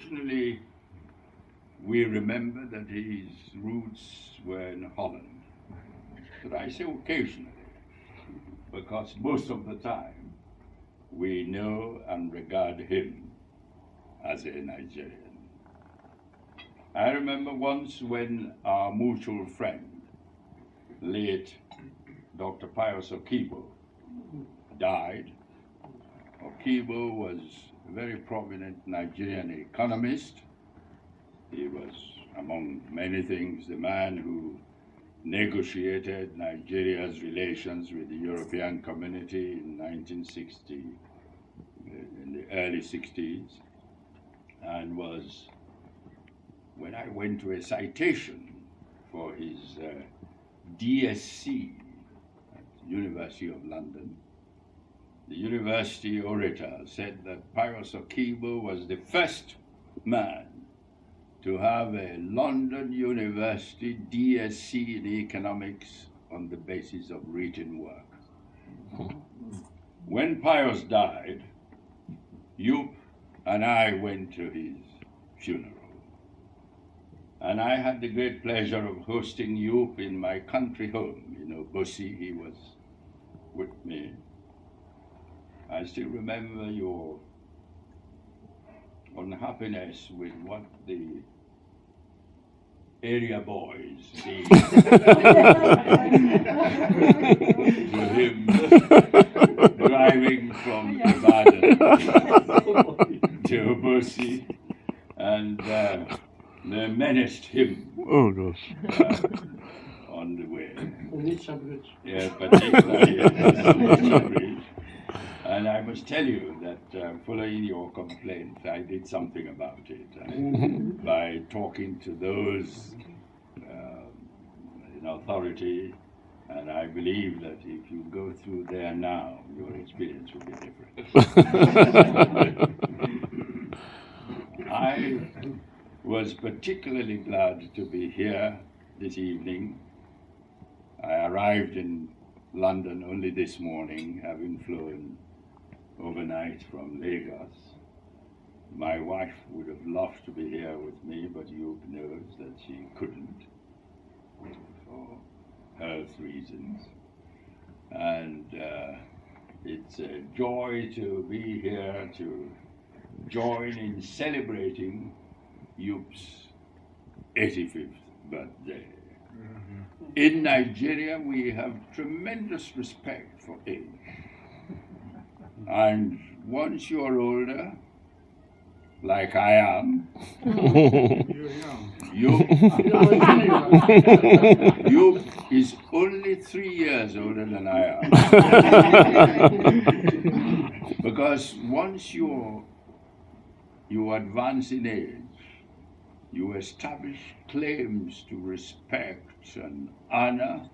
occasionally we remember that his roots were in Holland. But I say occasionally, because most of the time we know and regard him as a Nigerian. I remember once when our mutual friend, late Dr. Pius Okibo, died. Okibo was a very prominent Nigerian economist. He was, among many things, the man who negotiated Nigeria's relations with the European community in 1960, in the early 60s, and was, when I went to a citation for his DSc at the University of London, the university orator said that Pius Okibo was the first man to have a London University DSc in economics on the basis of written work. When Pius died, Joop and I went to his funeral. And I had the great pleasure of hosting Joop in my country home. You know, Bussy, he was with me. I still remember your unhappiness with what the area boys did to him driving from Ibadan to Bussy, and they menaced him on the way. Yeah, particularly at the bridge. And I must tell you that following your complaint, I did something about it by talking to those in authority, and I believe that if you go through there now, your experience will be different. I was particularly glad to be here this evening. I arrived in London only this morning, having flown overnight from Lagos. My wife would have loved to be here with me, but Joop knows that she couldn't for health reasons. And it's a joy to be here to join in celebrating Joop's 85th birthday. In Nigeria, we have tremendous respect for age. And once you're older, like I am, Joop is only 3 years older than I am. Because once you advance in age, you establish claims to respect and honor,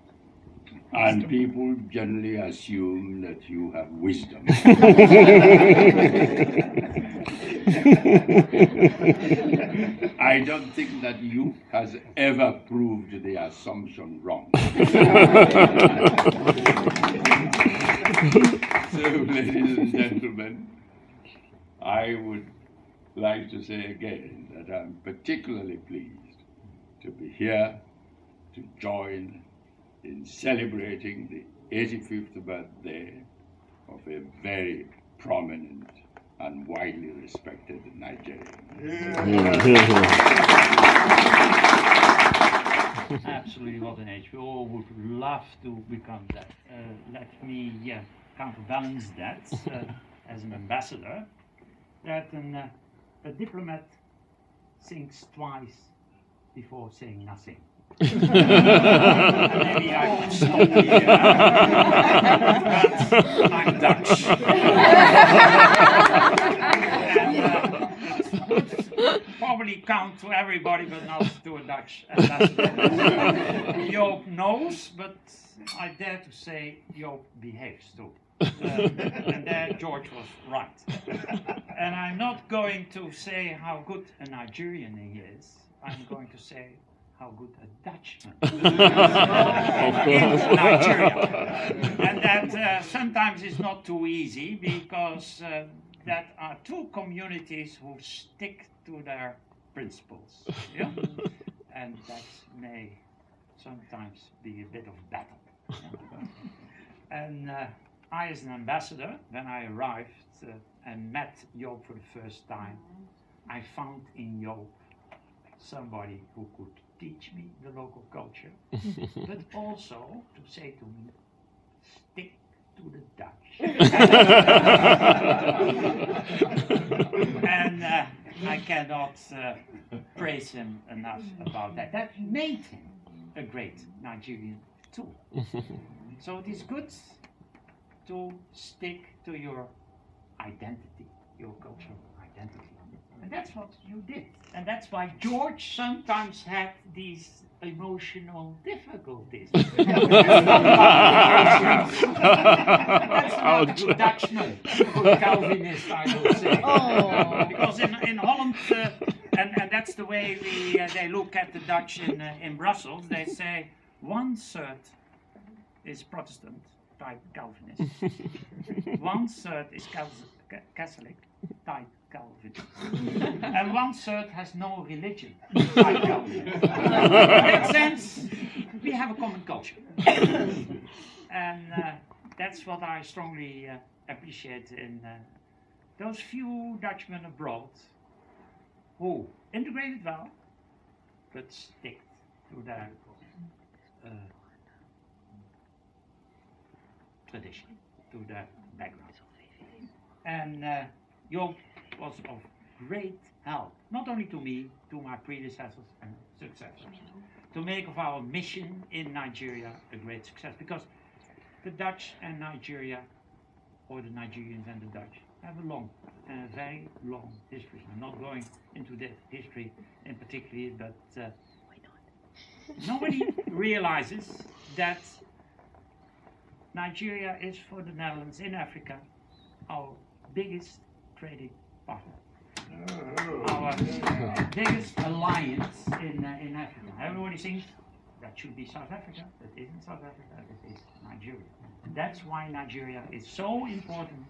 and people generally assume that you have wisdom. I don't think that you has ever proved the assumption wrong. So, ladies and gentlemen, I would like to say again that I'm particularly pleased to be here to join in celebrating the 85th birthday of a very prominent and widely respected Nigerian. Absolutely, what an age. We all would love to become that. Let me counterbalance that as an ambassador, that a diplomat thinks twice before saying nothing. Maybe I could stop here, but I'm Dutch. And probably count to everybody, but not to a Dutch ambassador. Joop knows, but I dare to say Joop behaves too. And there George was right. And I'm not going to say how good a Nigerian he is. I'm going to say how good a Dutchman in Nigeria. And that sometimes is not too easy, because that are two communities who stick to their principles. Yeah? And that may sometimes be a bit of battle. And I, as an ambassador, when I arrived and met Joop for the first time, I found in Joop somebody who could teach me the local culture, but also to say to me, stick to the Dutch. And I cannot praise him enough about that. That made him a great Nigerian too. So it is good to stick to your identity, your cultural identity. And that's what you did. And that's why George sometimes had these emotional difficulties. That's not a good Dutchman, a good Calvinist, I would say. Oh. Because in Holland, and that's the way they look at the Dutch in Brussels, they say 1/3 is Protestant type Calvinist. 1/3 is Catholic type Calvinist. And 1/3 has no religion type Calvinist. In that sense, we have a common culture. And that's what I strongly appreciate in those few Dutchmen abroad who integrated well, but stick to their tradition, to their background. And Joop was of great help, not only to me, to my predecessors and successors, to make of our mission in Nigeria a great success. Because the Dutch and Nigeria, or the Nigerians and the Dutch, have a long, very long history. I'm not going into that history in particular, but nobody realizes that Nigeria is, for the Netherlands in Africa, our biggest trading partner. Our biggest alliance in Africa. Everybody thinks that should be South Africa, that isn't South Africa, that is Nigeria. That's why Nigeria is so important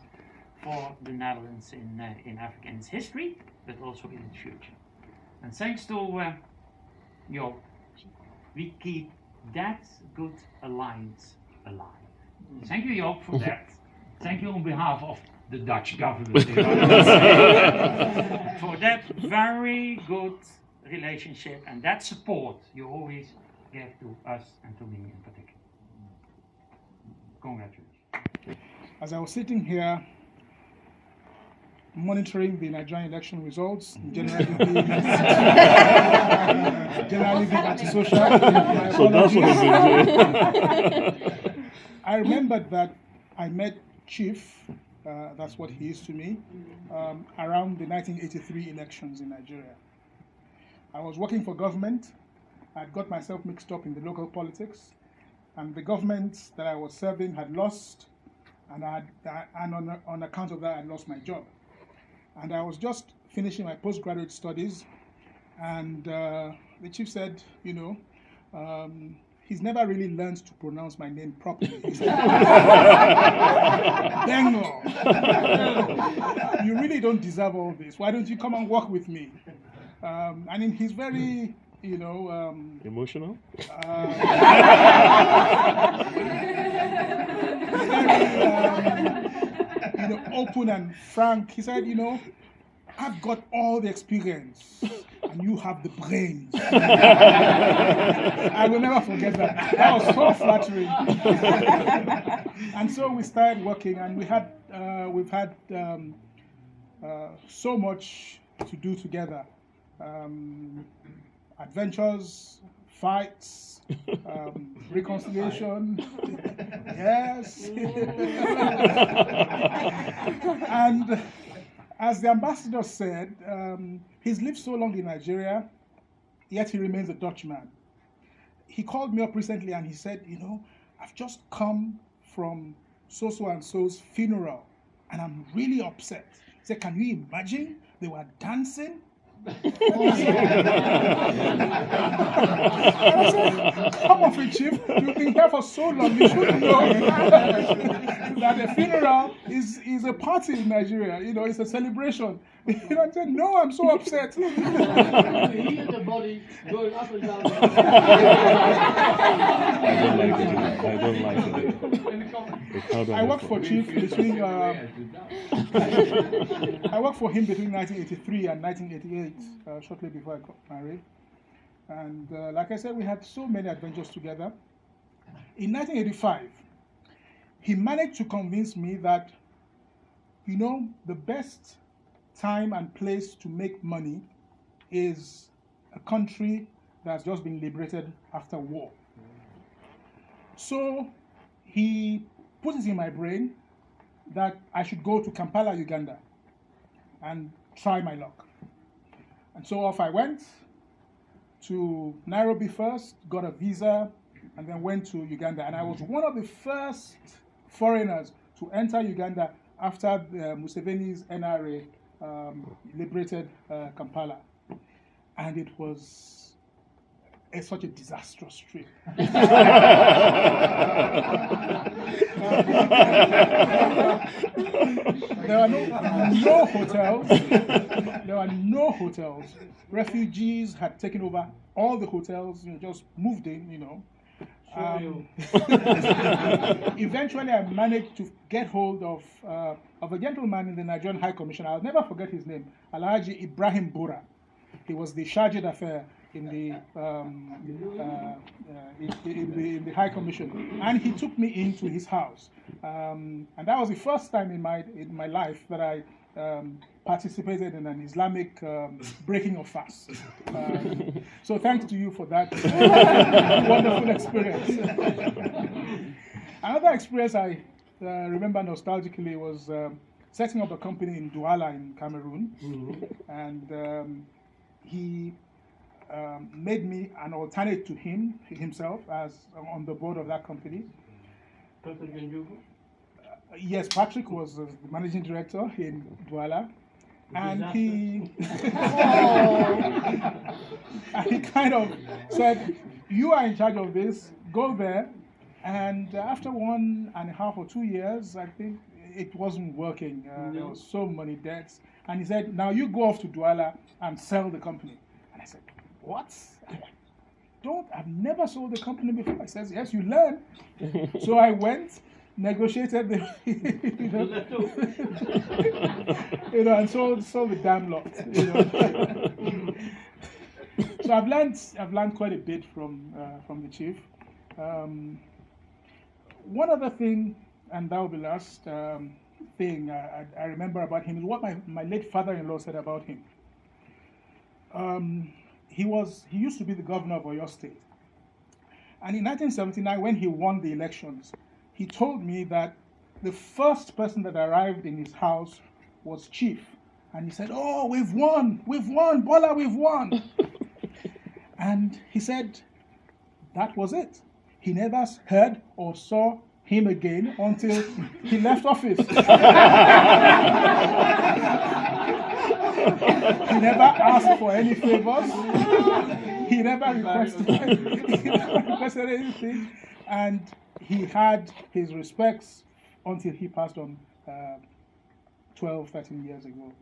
for the Netherlands in Africa, in its history, but also in its future. And thanks to Joop, we keep that good alliance alive. Thank you, Joop, for that. Thank you on behalf of the Dutch government for that very good relationship and that support you always gave to us and to me in particular. Congratulations. As I was sitting here monitoring the Nigerian election results, generally being antisocial. So that's what he's been doing. I remembered that I met Chief, that's what he is to me, around the 1983 elections in Nigeria. I was working for government. I'd got myself mixed up in the local politics, and the government that I was serving had lost, and on account of that, I lost my job. And I was just finishing my postgraduate studies, and the chief said, you know, he's never really learned to pronounce my name properly. He said, Bengo, you really don't deserve all this. Why don't you come and work with me? And in his very, you know... emotional? Very, open and frank. He said, you know, I've got all the experience and you have the brains. I will never forget that. That was so flattering. And so we started working, and we've had so much to do together. Adventures, fights, reconciliation, yes. And as the ambassador said, he's lived so long in Nigeria, yet he remains a Dutchman. He called me up recently and he said, you know, I've just come from so-so and so's funeral and I'm really upset. He said, can you imagine? They were dancing I said, come off it, Chief. You've been here for so long. You should know that a funeral is a party in Nigeria. You know, it's a celebration. You know, I said, no, I'm so upset. You hear the body going up and down. I don't like it. I worked for Chief between. I worked for him between 1983 and 1988, shortly before I got married. And like I said, we had so many adventures together. In 1985, he managed to convince me that, you know, the best time and place to make money is a country that's just been liberated after war. So he put it in my brain that I should go to Kampala, Uganda, and try my luck. And so off I went to Nairobi first, got a visa, and then went to Uganda. And I was one of the first foreigners to enter Uganda after Museveni's NRA liberated Kampala. And it was such a disastrous trip. There were no hotels. There were no hotels. Refugees had taken over all the hotels, you know, just moved in, you know. Eventually, I managed to get hold of a gentleman in the Nigerian High Commission. I'll never forget his name, Alhaji Ibrahim Bura. He was the charge d'affaires in the High Commission, and he took me into his house, and that was the first time in my life that I participated in an Islamic breaking of fast. So thanks to you for that wonderful experience. Another experience I remember nostalgically was setting up a company in Douala in Cameroon, and he made me an alternate to himself as on the board of that company. Yes, Patrick was the managing director in Douala, and he and he kind of said, "You are in charge of this. Go there." And after 1.5 or 2 years, I think it wasn't working. There was so many debts, and he said, "Now you go off to Douala and sell the company." And I said, "What? I've never sold a company before." I says, "Yes, you learn." So I went, negotiated the, and sold the damn lot. So I've learned quite a bit from the chief. One other thing, and that will be the last thing I remember about him, is what my late father-in-law said about him. He used to be the governor of Oyo State. And in 1979, when he won the elections, he told me that the first person that arrived in his house was Chief. And he said, "Oh, we've won, Bola, we've won." And he said that was it. He never heard or saw him again until he left office. He never asked for any favors. He never requested anything. And he had his respects until he passed on 12, 13 years ago.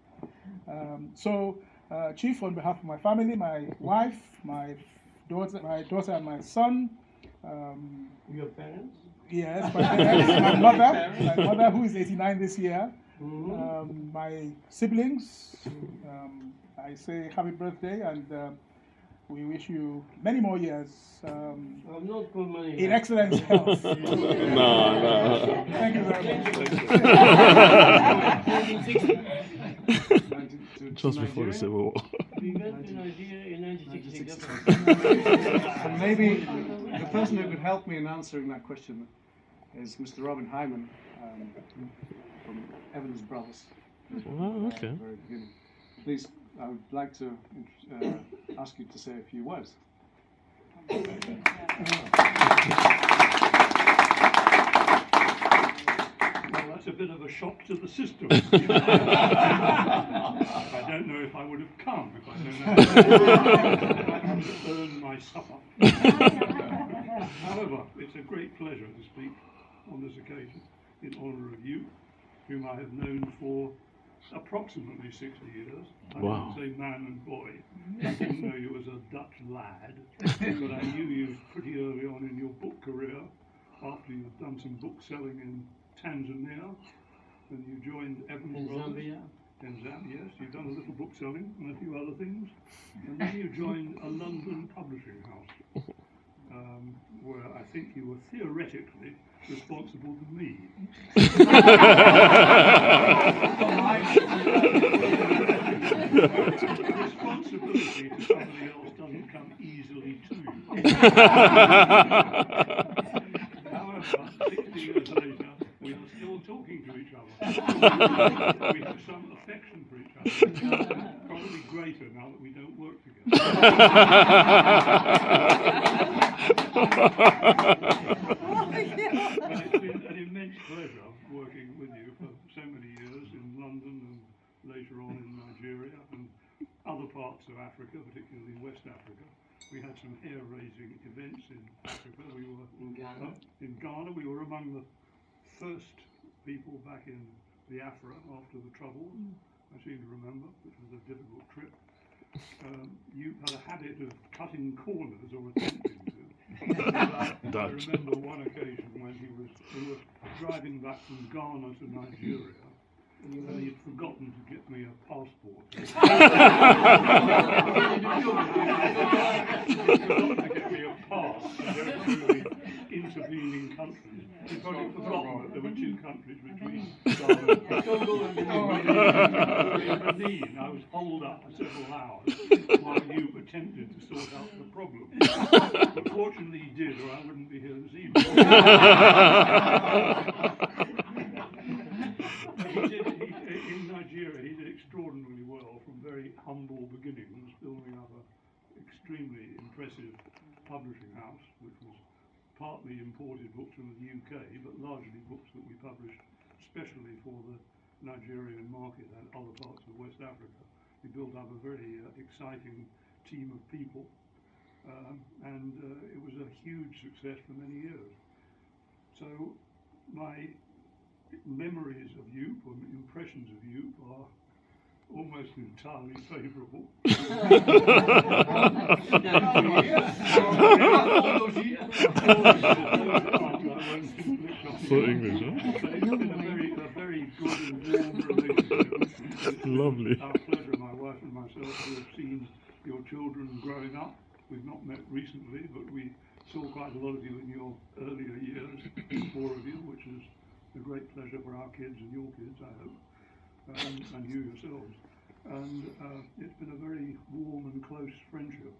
Chief, on behalf of my family, my wife, my daughter and my son. Your parents? Yes, my parents, my mother who is 89 this year. My siblings, I say happy birthday, and we wish you many more years in excellent health. No. Thank you very much. Just before the Civil War. We went to Nigeria in 1966. And maybe the person who could help me in answering that question is Mr. Robin Hyman from Evans Brothers. Oh, okay. Very beginning. Please, I would like to ask you to say a few words. Well, that's a bit of a shock to the system. don't know if I would have come if I'd known that. I had to earn my supper. However, it's a great pleasure to speak on this occasion in honour of you, whom I have known for approximately 60 years. I Wow. wouldn't say man and boy. I didn't know you as a Dutch lad, but I knew you pretty early on in your book career, after you've done some book selling in Tanzania, and you joined Evans Brothers. Zambia. In Zambia, yes, you've done a little book selling and a few other things, and then you joined a London publishing house, where I think you were theoretically responsible to me. Responsibility to somebody else doesn't come easily to you. However, 60 years later, we are still talking to each other. We have some affection for each other, probably greater now that we don't work But it's been an immense pleasure working with you for so many years in London and later on in Nigeria and other parts of Africa, particularly West Africa. We had some hair-raising events in Africa. We were in Ghana. We were among the first people back in Biafra after the Troubles, I seem to remember, which was a difficult trip. You had a habit of cutting corners or attempting to. I remember one occasion when we were driving back from Ghana to Nigeria, and he'd forgotten to get me a passport. He'd forgotten to get me a pass to go through the intervening countries. He'd probably forgotten that there were two countries between Ghana and Benin. I was holed up for several hours while you attempted to sort out the problem. But fortunately he did, or I wouldn't be here this evening. In Nigeria, he did extraordinarily well from very humble beginnings, building up an extremely impressive publishing house, which was partly imported books from the UK, but largely books that we published especially for the Nigerian market and other parts of West Africa. We built up a very exciting team of people, and it was a huge success for many years. So my memories of Joop, or impressions of Joop, are almost entirely favourable. So English, huh? It's been a very good and warm relationship. Lovely. Our pleasure, my wife and myself, to have seen your children growing up. We've not met recently, but we saw quite a lot of you in your earlier years, 4 of you, which is a great pleasure for our kids and your kids, I hope, and you yourselves. And it's been a very warm and close friendship.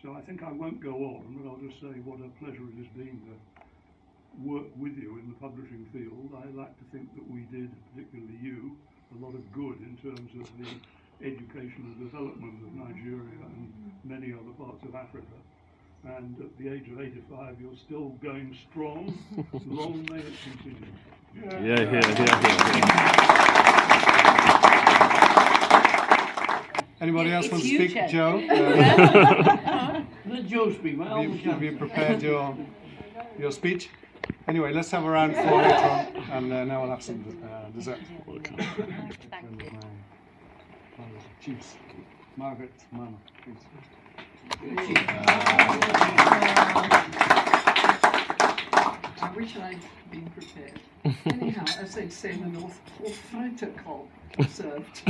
So I think I won't go on, but I'll just say what a pleasure it has been to work with you in the publishing field. I like to think that we did, particularly you, a lot of good in terms of the educational development of Nigeria and many other parts of Africa. And at the age of 85, you're still going strong. Long may it continue. Anybody else want to speak? Joe? Let Joe speak. Have you prepared your speech? Anyway, let's have a round 4 later on, and now we'll have some dessert. Thank you. Chiefs. Margaret, Mama, please. I wish I'd been prepared. Anyhow, as they say in the North, all Freitag served.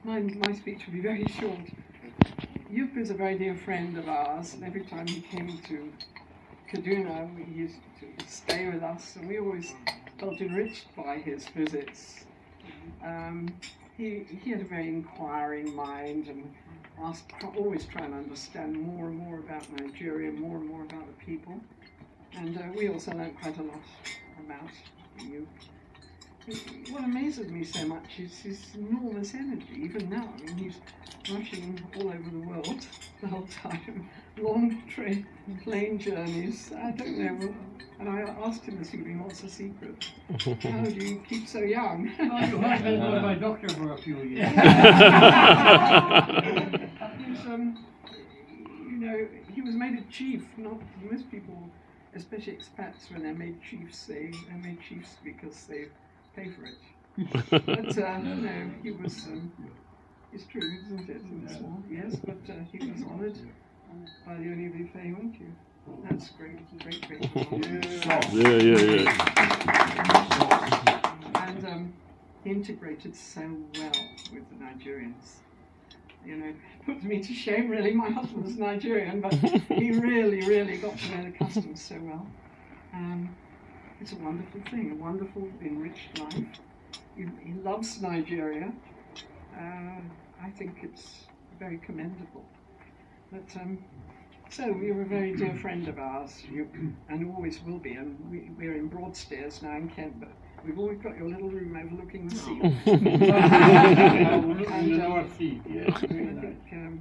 My speech will be very short. Joop is a very dear friend of ours, and every time he came to Kaduna, he used to stay with us, and we always felt enriched by his visits. He had a very inquiring mind and always trying to understand more and more about Nigeria, more and more about the people. And we also learned quite a lot about you. what amazes me so much is his enormous energy, even now. I mean, he's rushing all over the world the whole time, long plane journeys. I don't know. And I asked him this evening, what's the secret? How do you keep so young? Well, you have been my doctor for a few years. He's, you know, he was made a chief. Not most people, especially expats, when they're made chiefs, they're made chiefs because they pay for it. But no, he was. It's true, isn't it? Yes, but he was honoured by the only buffet, weren't you? That's great. Yeah. And he integrated so well with the Nigerians. You know, it puts me to shame really. My husband's Nigerian, but he really got to know the customs so well. It's a wonderful thing, a wonderful, enriched life. He loves Nigeria. I think it's very commendable. But so you're a very dear friend of ours, and always will be. And we're in Broadstairs now in Kent, but we've always got your little room overlooking the sea. I think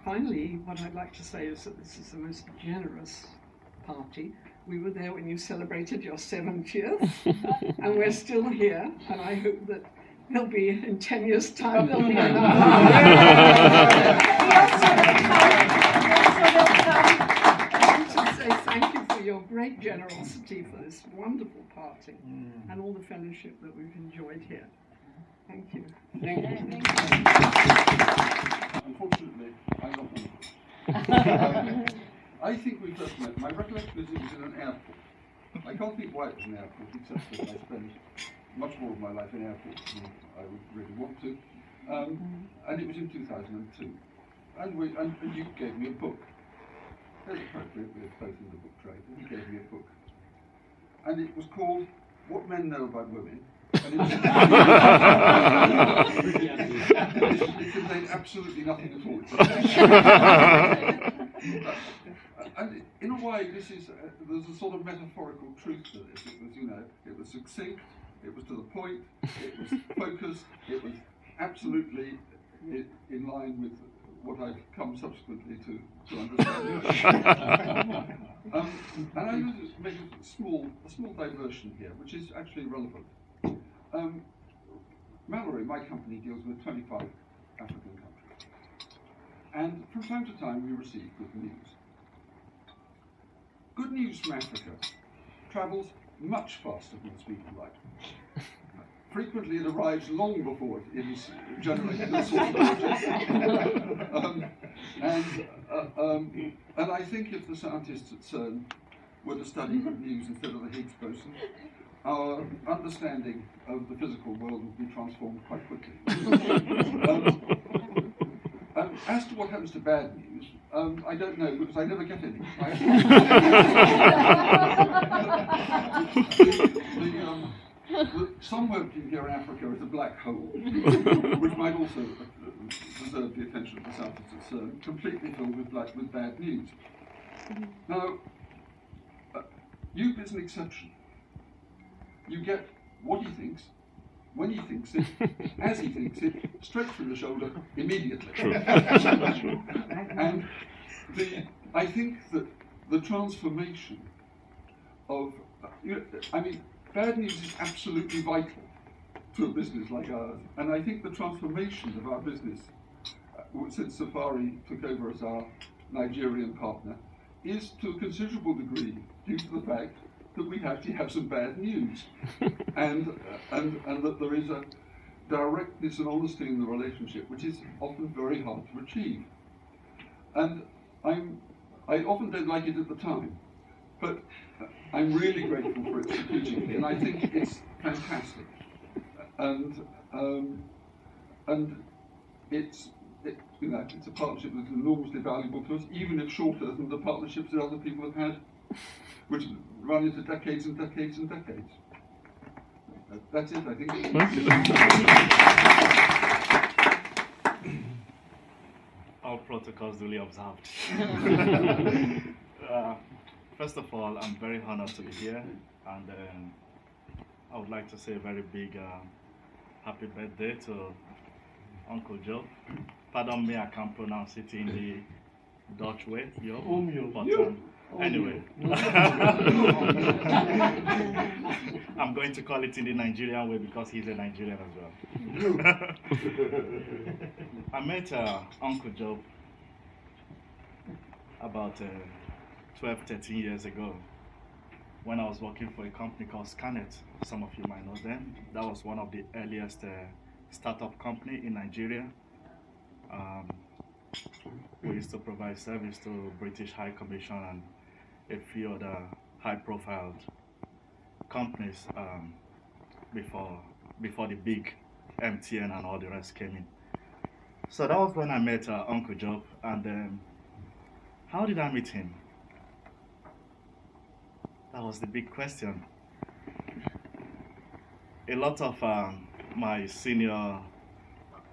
finally, what I'd like to say is that this is the most generous party. We were there when you celebrated your 70th, and we're still here, and I hope that there'll be, in 10 years' time, there'll be another. I want to say thank you for your great generosity for this wonderful party and all the fellowship that we've enjoyed here. Thank you. Unfortunately, I'm not one. I think we first met. My recollection is it was in an airport. I can't think why it was an airport, except that I spend much more of my life in airports than I would really want to. And it was in 2002. And you gave me a book. Very appropriate, we were both in the book trade. And you gave me a book. And it was called What Men Know About Women. And it contained absolutely nothing at all. And in a way, this is there's a sort of metaphorical truth to this. It was, you know, it was succinct, it was to the point, it was focused, it was absolutely in line with what I've come subsequently to understand. And I will just make a small diversion here, which is actually relevant. Mallory, my company, deals with 25 African countries. And from time to time we receive good news. Good news from Africa travels much faster than the speed of light. Frequently it arrives long before it is generated as source of and I think if the scientists at CERN were to study good news instead of the Higgs boson, our understanding of the physical world would be transformed quite quickly. As to what happens to bad news, I don't know because I never get any. Some word here in Africa is a black hole, which might also deserve the attention of the scientists at CERN, completely filled with bad news. Now, Joop is an exception. You get what he thinks, when he thinks it, as he thinks it, straight from the shoulder, immediately. True. And I think that the transformation of, bad news is absolutely vital to a business like ours. And I think the transformation of our business, since Safari took over as our Nigerian partner, is to a considerable degree due to the fact that we actually have some bad news, and that there is a directness and honesty in the relationship which is often very hard to achieve. And I often don't like it at the time, but I'm really grateful for it strategically, and I think it's fantastic. And it's a partnership that's enormously valuable to us, even if shorter than the partnerships that other people have had, which run into decades and decades and decades. That's it, I think. All protocols duly observed. First of all, I'm very honored to be here, and I would like to say a very big happy birthday to Uncle Joop. Pardon me, I can't pronounce it in the Dutch way, Joop. But anyway, I'm going to call it in the Nigerian way because he's a Nigerian as well. I met Uncle Joop about 12, 13 years ago when I was working for a company called Scanet. Some of you might know them. That was one of the earliest startup company in Nigeria. We used to provide service to British High Commission and a few other high-profile companies before the big MTN and all the rest came in. So that was when I met Uncle Joop. And how did I meet him? That was the big question. A lot of my senior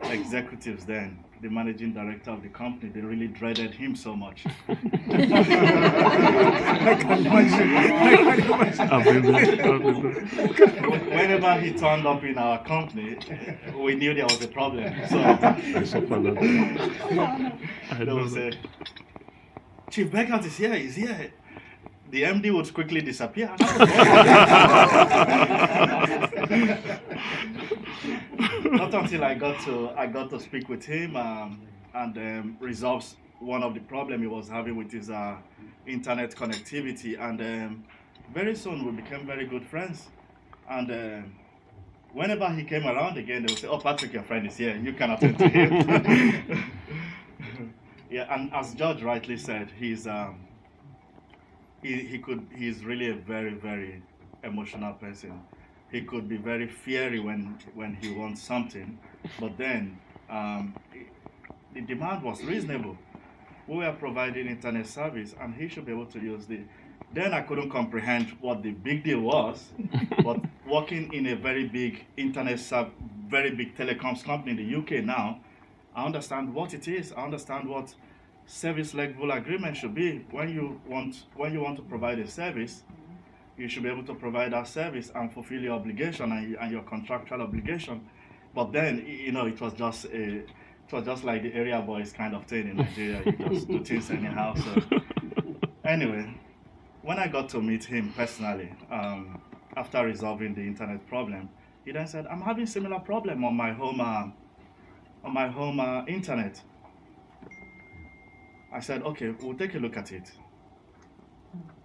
executives then, the managing director of the company, they really dreaded him so much. Whenever he turned up in our company, we knew there was a problem. So they would say, Chief Berkout is here, he's here. The MD would quickly disappear. Not until I got to speak with him and resolve one of the problems he was having with his internet connectivity, and very soon we became very good friends. And whenever he came around again, they would say, "Oh, Patrick, your friend is here. You can attend to him." Yeah, and as George rightly said, he's really a very, very emotional person. He could be very fiery when he wants something, but then the demand was reasonable. We were providing internet service, and he should be able to use the. Then I couldn't comprehend what the big deal was, but working in a very big very big telecoms company in the UK now, I understand what it is. I understand what service level agreement should be. When you want to provide a service, you should be able to provide that service and fulfill your obligation and your contractual obligation. But then, it was just like the area boys kind of thing in Nigeria. You just do things anyhow. So anyway, when I got to meet him personally, after resolving the internet problem, he then said, "I'm having similar problem on my home internet." I said, "Okay, we'll take a look at it."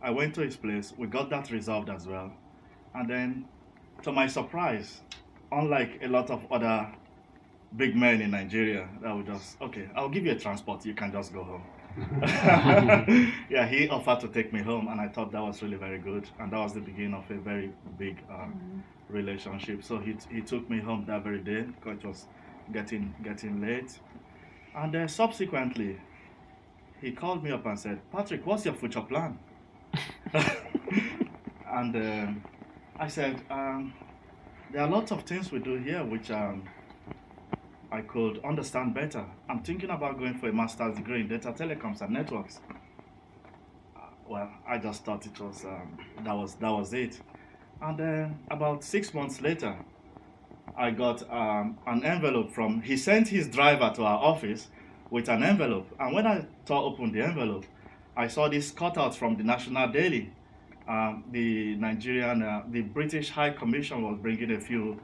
I went to his place. We got that resolved as well. And then, to my surprise, unlike a lot of other big men in Nigeria, that would just, "Okay, I'll give you a transport. You can just go home." Yeah, he offered to take me home, and I thought that was really very good. And that was the beginning of a very big relationship. So he took me home that very day because it was getting late. And subsequently, he called me up and said, "Patrick, what's your future plan?" And I said, "There are lots of things we do here which I could understand better. I'm thinking about going for a master's degree in data telecoms and networks." Well, I just thought it was that was it. And about 6 months later, I got an envelope he sent his driver to our office with an envelope. And when I tore open the envelope, I saw this cutout from the National Daily. The British High Commission was bringing a few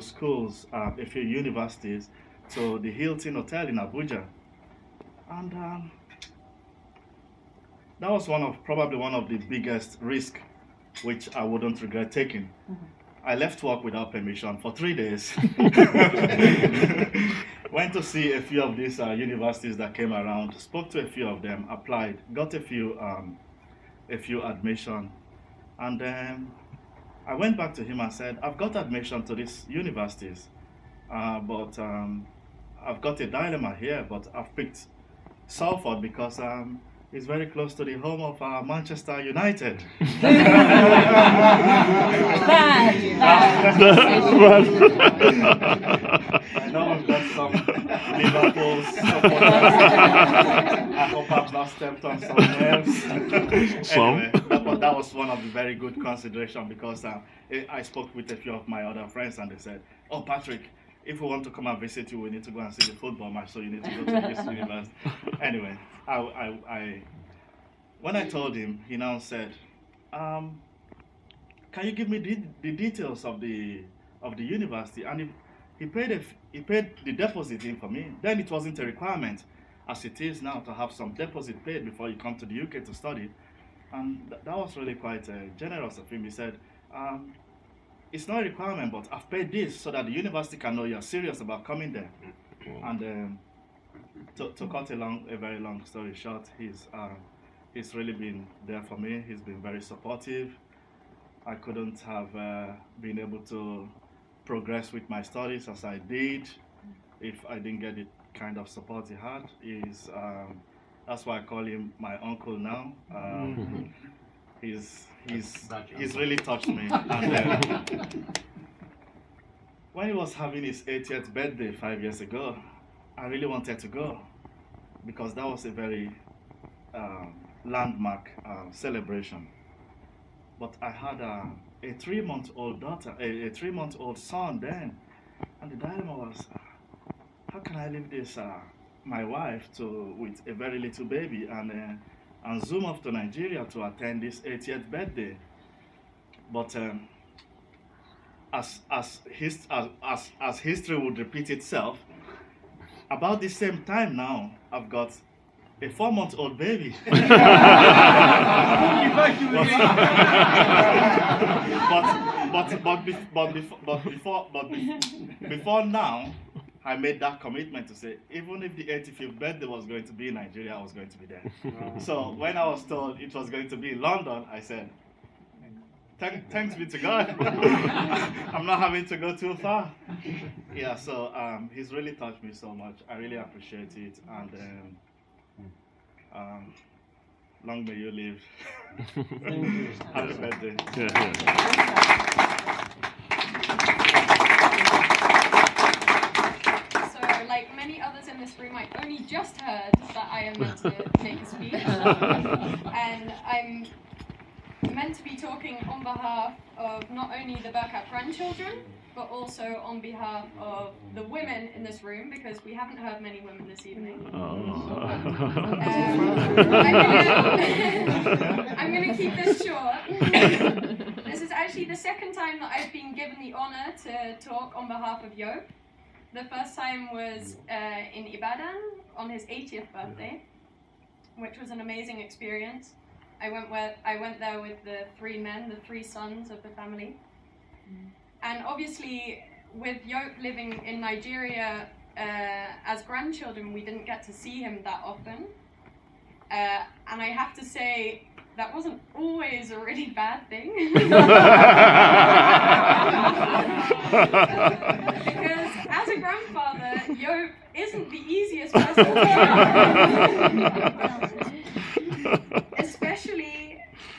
schools, a few universities to the Hilton Hotel in Abuja. And that was probably one of the biggest risks, which I wouldn't regret taking. Mm-hmm. I left work without permission for 3 days. Went to see a few of these universities that came around, spoke to a few of them, applied, got a few admission, and then I went back to him and said, "I've got admission to these universities, but I've got a dilemma here, but I've picked Salford because it's very close to the home of Manchester United." I know we've got some Liverpool supporters. I hope I've not stepped on some nerves. Anyway, that that was one of the very good consideration because I spoke with a few of my other friends and they said, "Oh, Patrick, if we want to come and visit you, we need to go and see the football match, so you need to go to this university." Anyway, when I told him, he now said, "Can you give me the details of the university?" And he paid the deposit in for me. Then it wasn't a requirement, as it is now, to have some deposit paid before you come to the UK to study. And that was really quite generous of him. He said, "It's not a requirement, but I've paid this so that the university can know you're serious about coming there." And to cut a very long story short, he's really been there for me. He's been very supportive. I couldn't have been able to progress with my studies as I did if I didn't get the kind of support he had. That's why I call him my uncle now. He's really touched me. And when he was having his 80th birthday 5 years ago, I really wanted to go because that was a very landmark celebration. But I had a 3-month-old daughter, a 3-month-old son then, and the dilemma was, how can I leave this my wife with a very little baby and zoom off to Nigeria to attend this 80th birthday? But as history would repeat itself, about the same time now, I've got a 4-month-old baby. Before now, I made that commitment to say, even if the 85th birthday was going to be in Nigeria, I was going to be there. So when I was told it was going to be in London, I said, thanks be to God. I'm not having to go too far. Yeah, so he's really touched me so much. I really appreciate it. And long may you live. Happy birthday. So, like many others in this room, I only just heard that I am meant to make a speech. And I'm meant to be talking on behalf of not only the Berkout grandchildren, but also on behalf of the women in this room, because we haven't heard many women this evening. I'm going to keep this short. This is actually the second time that I've been given the honor to talk on behalf of Joop. The first time was in Ibadan on his 80th birthday, which was an amazing experience. I went there with the 3 men, the 3 sons of the family. And obviously, with Joop living in Nigeria as grandchildren, we didn't get to see him that often. And I have to say, that wasn't always a really bad thing. Because as a grandfather, Joop isn't the easiest person to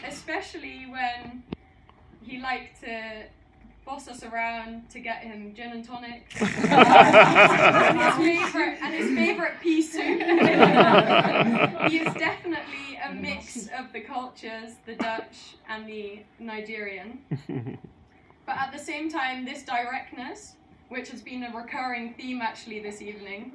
especially when he liked to boss us around to get him gin and tonics and his favorite pea soup. He is definitely a mix of the cultures, the Dutch and the Nigerian. But at the same time, this directness, which has been a recurring theme actually this evening,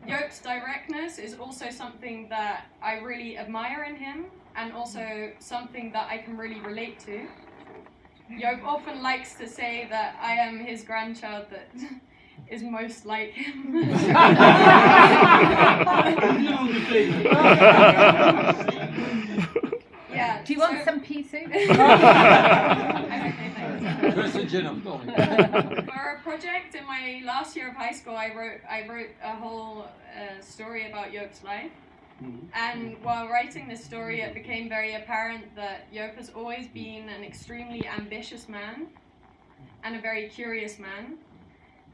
Joop's directness is also something that I really admire in him, and also something that I can really relate to. Joop often likes to say that I am his grandchild that is most like him. Yeah. Do you want some pea soup? For a project in my last year of high school, I wrote a whole story about Joop's life. And while writing this story, it became very apparent that Joop has always been an extremely ambitious man and a very curious man.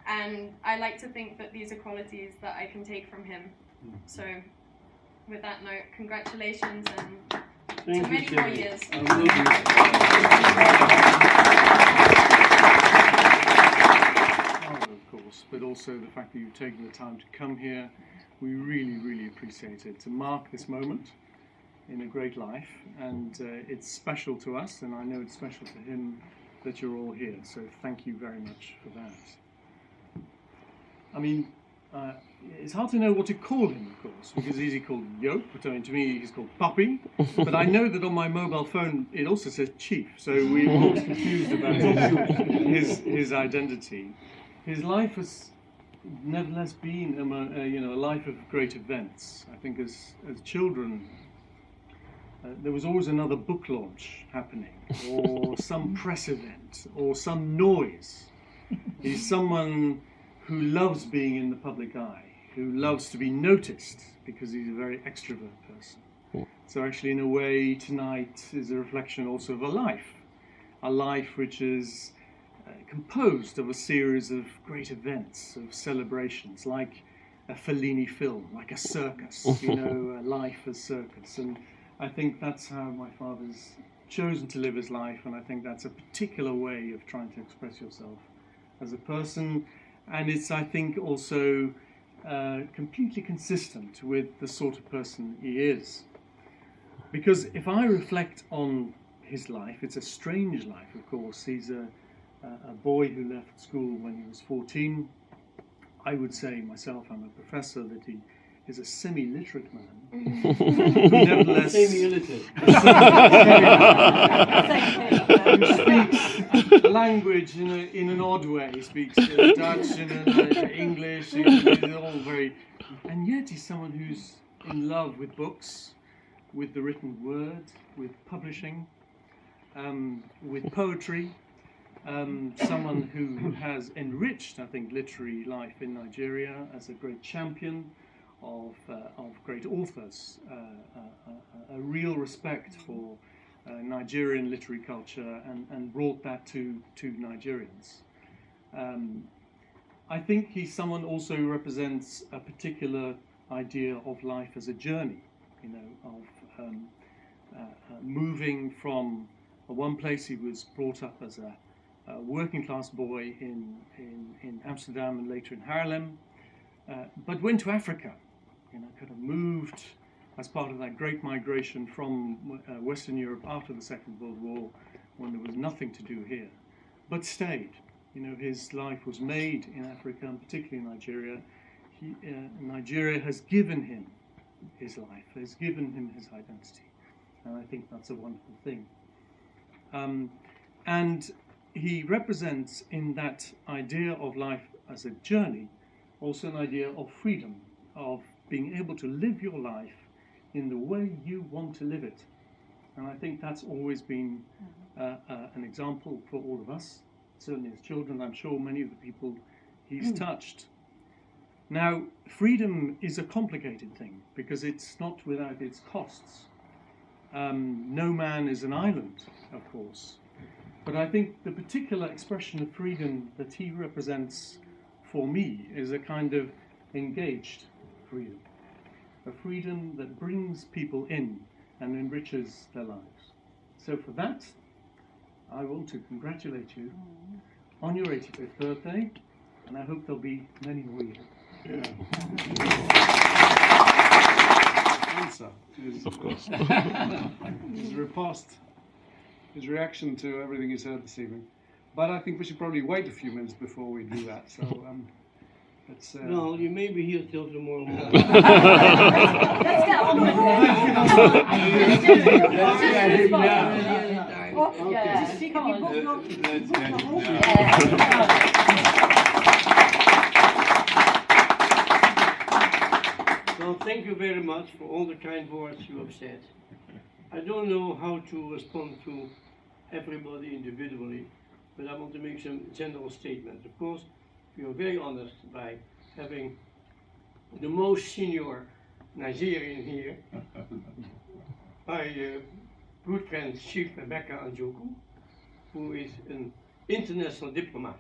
And I like to think that these are qualities that I can take from him. So, with that note, congratulations and to many more years. Of course, but also the fact that you've taken the time to come here. We really, really appreciate it. To mark this moment, in a great life, and it's special to us, and I know it's special to him that you're all here. So thank you very much for that. I mean, it's hard to know what to call him, of course, because he's called Joop, but I mean, to me he's called Puppy. But I know that on my mobile phone it also says Chief, so we're always confused about his identity. His life has nevertheless been a life of great events. I think as children, there was always another book launch happening, or some press event, or some noise. He's someone who loves being in the public eye, who loves to be noticed, because he's a very extrovert person. So actually, in a way, tonight is a reflection also of a life which is composed of a series of great events, of celebrations, like a Fellini film, like a circus, a life as circus. And I think that's how my father's chosen to live his life, and I think that's a particular way of trying to express yourself as a person. And it's, I think, also completely consistent with the sort of person he is. Because if I reflect on his life, it's a strange life, of course. He's a boy who left school when he was 14. I would say myself, I'm a professor, that he is a semi-literate man. Nevertheless, Semi-illiterate. Who speaks language in an odd way. He speaks Dutch and English. It's all very, and yet he's someone who's in love with books, with the written word, with publishing, with poetry. Someone who has enriched, I think, literary life in Nigeria as a great champion of great authors, a real respect for Nigerian literary culture, and brought that to Nigerians. I think he's someone also who represents a particular idea of life as a journey, of moving from one place. He was brought up as a working class boy in Amsterdam and later in Haarlem, but went to Africa, kind of moved as part of that great migration from Western Europe after the Second World War, when there was nothing to do here, but stayed. His life was made in Africa, and particularly in Nigeria. Nigeria has given him his life, has given him his identity, and I think that's a wonderful thing. And he represents, in that idea of life as a journey, also an idea of freedom, of being able to live your life in the way you want to live it. And I think that's always been an example for all of us, certainly as children. I'm sure many of the people he's touched. Now, freedom is a complicated thing, because it's not without its costs. No man is an island, of course. But I think the particular expression of freedom that he represents for me is a kind of engaged freedom. A freedom that brings people in and enriches their lives. So for that, I want to congratulate you on your 85th birthday, and I hope there'll be many more years. Answer is, Of course. is repast his reaction to everything he's heard this evening. But I think we should probably wait a few minutes before we do that. So let's. No, you may be here till tomorrow morning. Let's get on with Well, thank you very much for all the kind words you have said. I don't know how to respond to everybody individually, but I want to make some general statements. Of course, we are very honored by having the most senior Nigerian here, my good friends Chief Berkout and Joop, who is an international diplomat.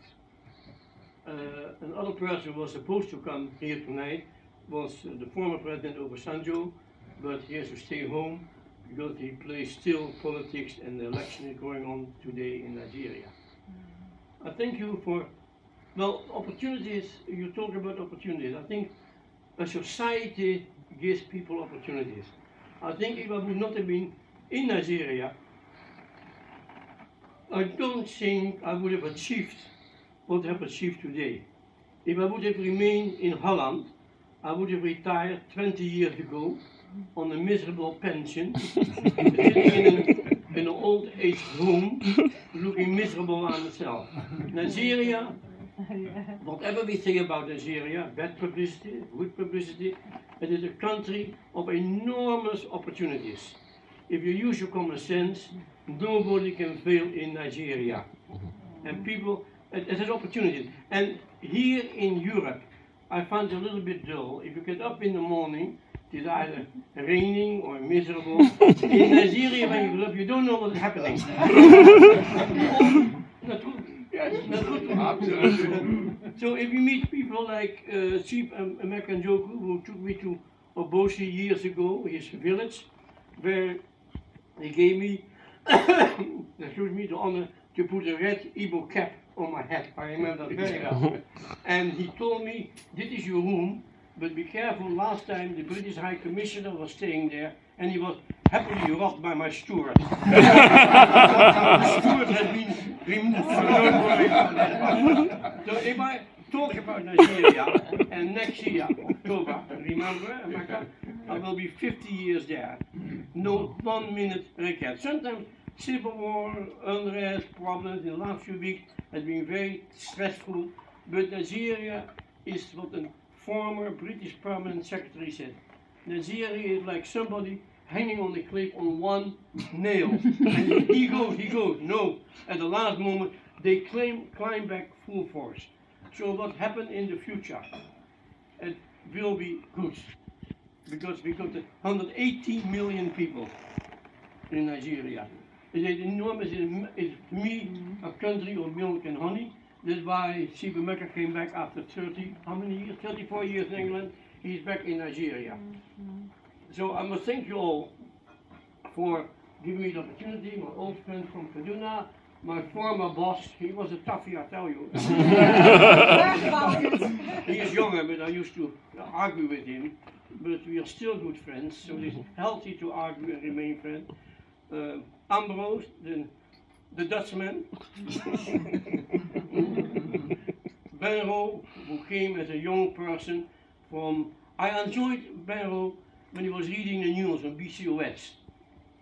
Another person who was supposed to come here tonight was the former president Obasanjo, but he has to stay home because he plays still politics, and the election is going on today in Nigeria. I thank you for, well, opportunities. You talk about opportunities. I think a society gives people opportunities. I think if I would not have been in Nigeria, I don't think I would have achieved what I have achieved today. If I would have remained in Holland, I would have retired 20 years ago on a miserable pension, sitting in an old age home, looking miserable on myself. Nigeria, whatever we say about Nigeria, bad publicity, good publicity, it is a country of enormous opportunities. If you use your common sense, nobody can fail in Nigeria. And people, it is opportunity. And here in Europe, I find it a little bit dull. If you get up in the morning, it is either raining or miserable. In Nigeria, when you get up, you don't know what's happening. Not true. Yes, not true. Absolutely. So if you meet people like Joop and American Joop, who took me to Obosi years ago, his village, where they gave me, excuse me, the honor to put a red Igbo cap on my head. I remember that very well. And he told me, this is your room, but be careful, last time the British High Commissioner was staying there, and he was happily robbed by my steward. The steward has been removed, so don't worry about that. So if I talk about Nigeria, and next year, October, remember, America, I will be 50 years there. No 1 minute regret. Sometimes civil war, unrest, problems in the last few weeks has been very stressful, but Nigeria is what a former British Permanent Secretary said. Nigeria is like somebody hanging on the cliff on one nail. And he goes. No, at the last moment, they climb back full force. So what happened in the future, it will be good. Because we got 180 million people in Nigeria. It is enormous. It's me, a country of milk and honey. That's why Chief Emeka came back after how many years? 34 years in England. He's back in Nigeria. So I must thank you all for giving me the opportunity. My old friend from Kaduna, my former boss, he was a toughie, I tell you. He is younger, but I used to argue with him. But we are still good friends, so it is healthy to argue and remain friends. Ambrose, the Dutchman. Benro, who came as a young person from... I enjoyed Benro when he was reading the news on BCOS.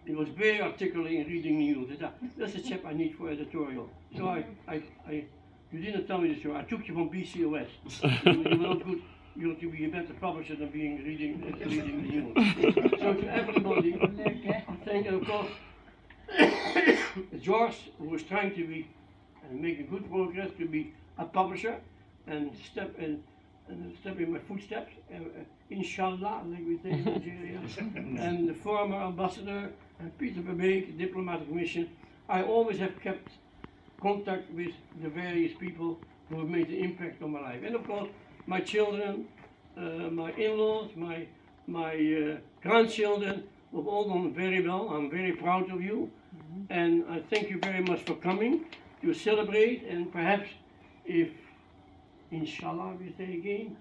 He was very articulate in reading news. That's a chap I need for editorial. So you didn't tell me this, so I took you from BCOS. You were not good. You have to be a better publisher than reading the news. So to everybody, thank you, of course, George, who was trying to be and make a good progress to be a publisher and step in my footsteps, inshallah, like we say in Nigeria, and the former ambassador and Peter Verbeek, diplomatic mission. I always have kept contact with the various people who have made an impact on my life, and of course my children, my in-laws, my grandchildren have all done very well. I'm very proud of you, and I thank you very much for coming to celebrate, and perhaps if, inshallah, we say again,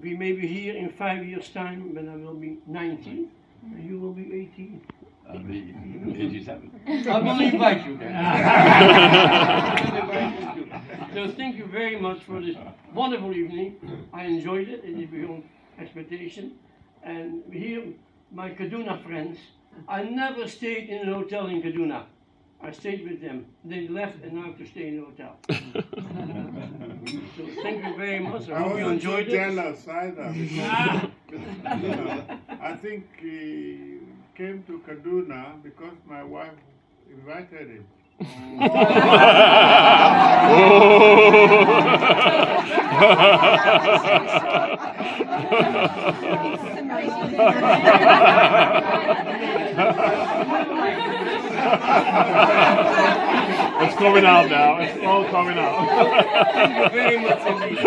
we may be here in 5 years' time when I will be 19 and you will be 18. I'll be 87. I will invite you then. So thank you very much for this wonderful evening. I enjoyed it. It is beyond expectation. And here, my Kaduna friends, I never stayed in a hotel in Kaduna. I stayed with them. They left and now I have to stay in the hotel. So thank you very much. I hope you enjoyed it. Jealous either. I think he came to Kaduna because my wife invited him. It's coming out now. It's all coming out. Thank you very much indeed.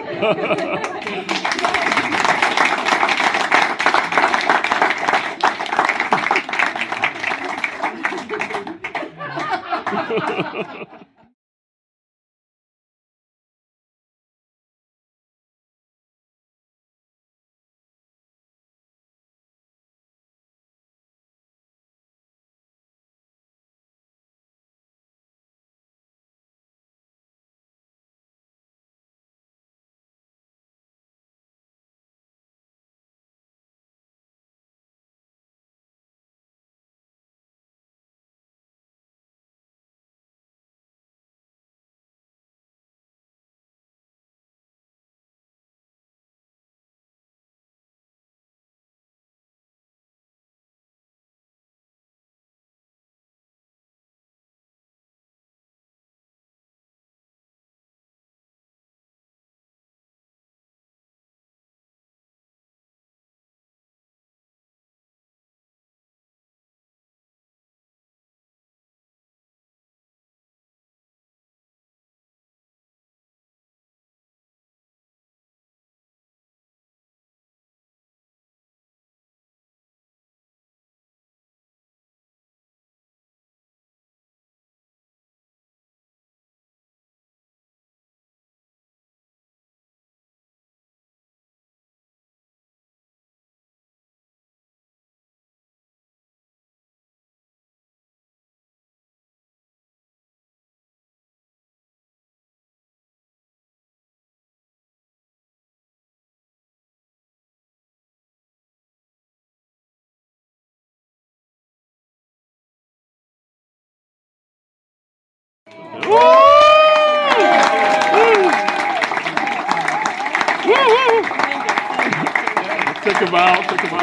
a bow. Take a bow.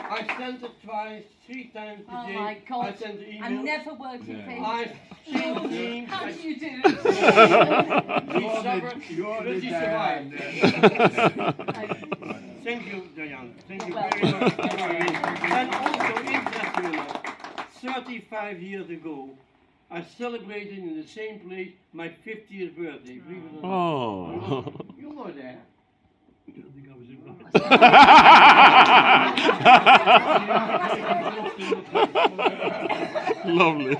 I sent it twice, 3 times Oh today. my God. I sent the email. I never worked in Yeah. I changed the names. How do you do it? We suffered, but he survived. Thank you, Diane. Thank you very much. And also, interesting enough, 35 years ago, I celebrated in the same place my 50th birthday. Believe it or not. Oh. You were there. I don't think I was invited. Lovely.